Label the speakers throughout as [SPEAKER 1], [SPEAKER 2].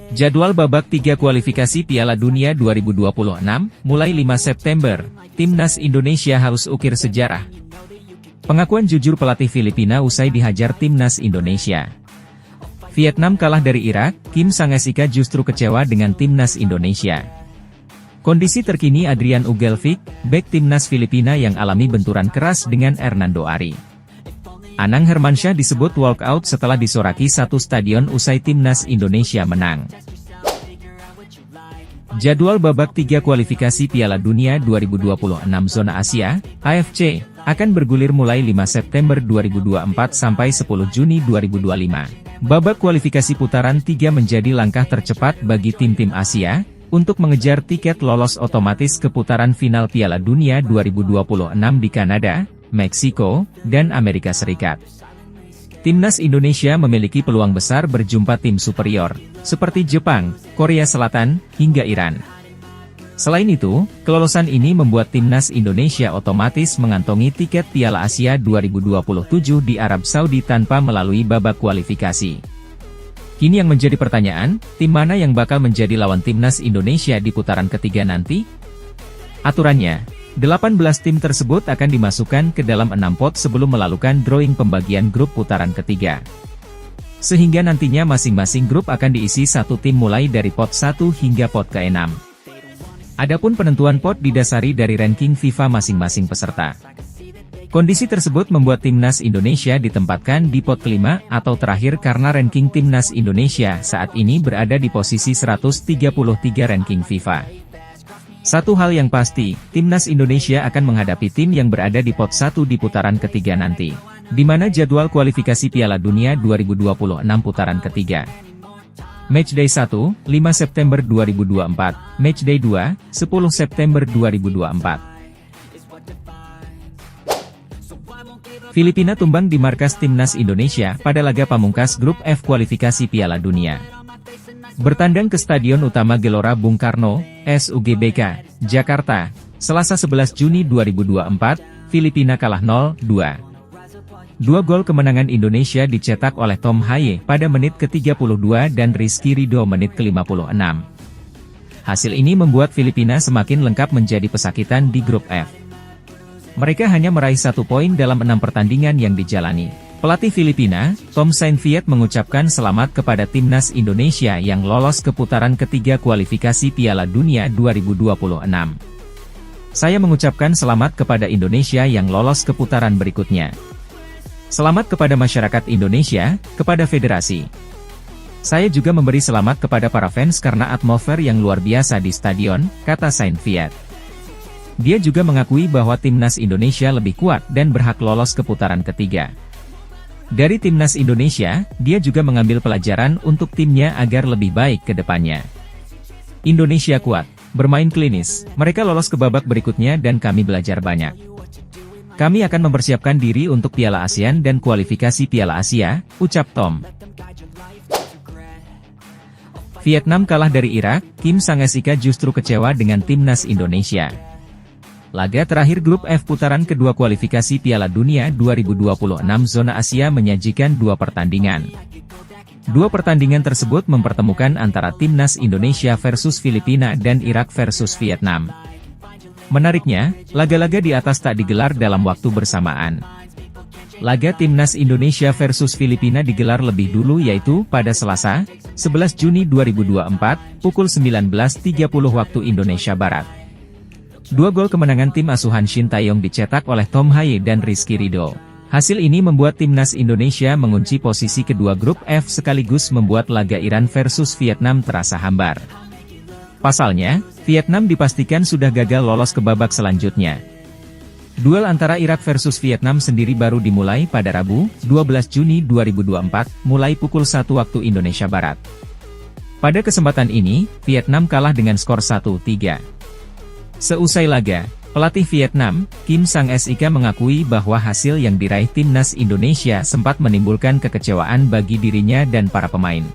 [SPEAKER 1] Jadwal babak 3 kualifikasi Piala Dunia 2026, mulai 5 September, Timnas Indonesia harus ukir sejarah. Pengakuan jujur pelatih Filipina usai dihajar Timnas Indonesia. Vietnam kalah dari Irak, Kim Sang-SIK justru kecewa dengan Timnas Indonesia. Kondisi terkini Adrian Ugelvic, bek Timnas Filipina yang alami benturan keras dengan Hernando Ari. Anang Hermansyah disebut walkout setelah disoraki satu stadion usai Timnas Indonesia menang. Jadwal babak 3 kualifikasi Piala Dunia 2026 Zona Asia, AFC, akan bergulir mulai 5 September 2024 sampai 10 Juni 2025. Babak kualifikasi putaran 3 menjadi langkah tercepat bagi tim-tim Asia, untuk mengejar tiket lolos otomatis ke putaran final Piala Dunia 2026 di Kanada, Meksiko, dan Amerika Serikat. Timnas Indonesia memiliki peluang besar berjumpa tim superior, seperti Jepang, Korea Selatan, hingga Iran. Selain itu, kelolosan ini membuat Timnas Indonesia otomatis mengantongi tiket Piala Asia 2027 di Arab Saudi tanpa melalui babak kualifikasi. Kini yang menjadi pertanyaan, tim mana yang bakal menjadi lawan Timnas Indonesia di putaran ketiga nanti? Aturannya, 18 tim tersebut akan dimasukkan ke dalam 6 pot sebelum melakukan drawing pembagian grup putaran ketiga. Sehingga nantinya masing-masing grup akan diisi satu tim mulai dari pot 1 hingga pot ke-6. Adapun penentuan pot didasari dari ranking FIFA masing-masing peserta. Kondisi tersebut membuat Timnas Indonesia ditempatkan di pot kelima atau terakhir karena ranking Timnas Indonesia saat ini berada di posisi 133 ranking FIFA. Satu hal yang pasti, Timnas Indonesia akan menghadapi tim yang berada di pot 1 di putaran ketiga nanti, di mana jadwal kualifikasi Piala Dunia 2026 putaran ketiga. Matchday 1, 5 September 2024, Matchday 2, 10 September 2024. Filipina tumbang di markas Timnas Indonesia pada laga pamungkas grup F kualifikasi Piala Dunia. Bertandang ke Stadion Utama Gelora Bung Karno, SUGBK, Jakarta, Selasa 11 Juni 2024, Filipina kalah 0-2. Dua gol kemenangan Indonesia dicetak oleh Tom Haye pada menit ke-32 dan Rizky Ridho menit ke-56. Hasil ini membuat Filipina semakin lengkap menjadi pesakitan di grup F. Mereka hanya meraih 1 poin dalam 6 pertandingan yang dijalani. Pelatih Filipina, Tom Saintfiet mengucapkan selamat kepada Timnas Indonesia yang lolos ke putaran ketiga kualifikasi Piala Dunia 2026. Saya mengucapkan selamat kepada Indonesia yang lolos ke putaran berikutnya. Selamat kepada masyarakat Indonesia, kepada federasi. Saya juga memberi selamat kepada para fans karena atmosfer yang luar biasa di stadion, kata Saintfiet. Dia juga mengakui bahwa Timnas Indonesia lebih kuat dan berhak lolos ke putaran ketiga. Dari Timnas Indonesia, dia juga mengambil pelajaran untuk timnya agar lebih baik ke depannya. Indonesia kuat, bermain klinis, mereka lolos ke babak berikutnya dan kami belajar banyak. Kami akan mempersiapkan diri untuk Piala ASEAN dan kualifikasi Piala Asia, ucap Tom. Vietnam kalah dari Irak, Kim Sang-SIK justru kecewa dengan Timnas Indonesia. Laga terakhir grup F putaran kedua kualifikasi Piala Dunia 2026 Zona Asia menyajikan 2 pertandingan. 2 pertandingan tersebut mempertemukan antara Timnas Indonesia versus Filipina dan Irak versus Vietnam. Menariknya, laga-laga di atas tak digelar dalam waktu bersamaan. Laga Timnas Indonesia versus Filipina digelar lebih dulu yaitu pada Selasa, 11 Juni 2024, pukul 19.30 waktu Indonesia Barat. 2 gol kemenangan tim asuhan Shin Taeyong dicetak oleh Tom Haye dan Rizky Ridho. Hasil ini membuat Timnas Indonesia mengunci posisi kedua grup F sekaligus membuat laga Iran versus Vietnam terasa hambar. Pasalnya, Vietnam dipastikan sudah gagal lolos ke babak selanjutnya. Duel antara Irak versus Vietnam sendiri baru dimulai pada Rabu, 12 Juni 2024, mulai pukul 1 waktu Indonesia Barat. Pada kesempatan ini, Vietnam kalah dengan skor 1-3. Seusai laga, pelatih Vietnam, Kim Sang-SIK mengakui bahwa hasil yang diraih Timnas Indonesia sempat menimbulkan kekecewaan bagi dirinya dan para pemain.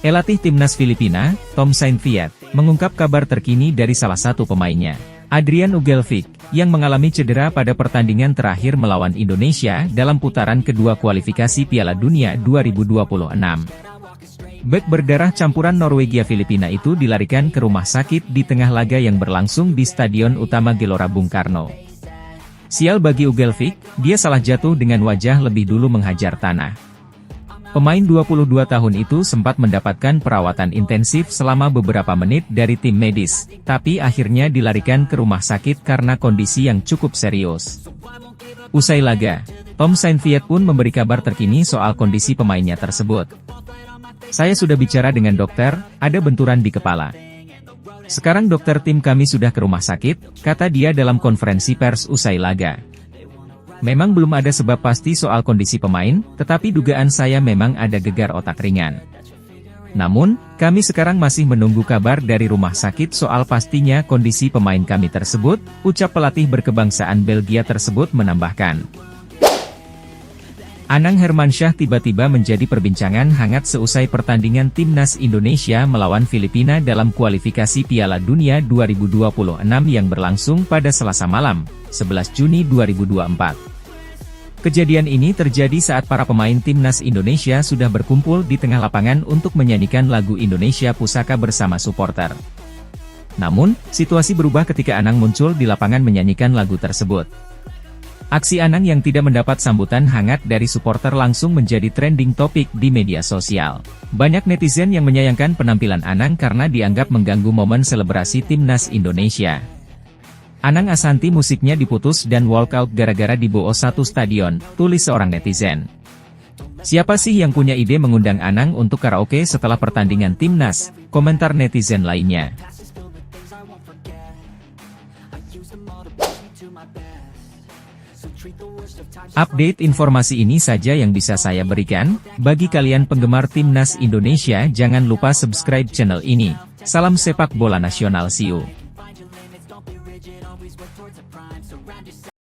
[SPEAKER 1] Pelatih Timnas Filipina, Tom Saintfiet, mengungkap kabar terkini dari salah satu pemainnya, Adrian Ugelvic. yang mengalami cedera pada pertandingan terakhir melawan Indonesia dalam putaran kedua kualifikasi Piala Dunia 2026. Bek berdarah campuran Norwegia-Filipina itu dilarikan ke rumah sakit di tengah laga yang berlangsung di Stadion Utama Gelora Bung Karno. Sial bagi Ugelvik, dia salah jatuh dengan wajah lebih dulu menghajar tanah. Pemain 22 tahun itu sempat mendapatkan perawatan intensif selama beberapa menit dari tim medis, tapi akhirnya dilarikan ke rumah sakit karena kondisi yang cukup serius. Usai laga, Tom Saintfiet pun memberi kabar terkini soal kondisi pemainnya tersebut. Saya sudah bicara dengan dokter, ada benturan di kepala. Sekarang dokter tim kami sudah ke rumah sakit, kata dia dalam konferensi pers usai laga. Memang belum ada sebab pasti soal kondisi pemain, tetapi dugaan saya memang ada gegar otak ringan. Namun, kami sekarang masih menunggu kabar dari rumah sakit soal pastinya kondisi pemain kami tersebut, ucap pelatih berkebangsaan Belgia tersebut menambahkan. Anang Hermansyah tiba-tiba menjadi perbincangan hangat seusai pertandingan Timnas Indonesia melawan Filipina dalam kualifikasi Piala Dunia 2026 yang berlangsung pada Selasa malam, 11 Juni 2024. Kejadian ini terjadi saat para pemain Timnas Indonesia sudah berkumpul di tengah lapangan untuk menyanyikan lagu Indonesia Pusaka bersama supporter. Namun, situasi berubah ketika Anang muncul di lapangan menyanyikan lagu tersebut. Aksi Anang yang tidak mendapat sambutan hangat dari supporter langsung menjadi trending topik di media sosial. Banyak netizen yang menyayangkan penampilan Anang karena dianggap mengganggu momen selebrasi Timnas Indonesia. Anang Ashanty musiknya diputus dan walkout gara-gara diboos satu stadion, tulis seorang netizen. Siapa sih yang punya ide mengundang Anang untuk karaoke setelah pertandingan Timnas? Komentar netizen lainnya. Update informasi ini saja yang bisa saya berikan. Bagi kalian penggemar Timnas Indonesia, jangan lupa subscribe channel ini. Salam sepak bola nasional, see you.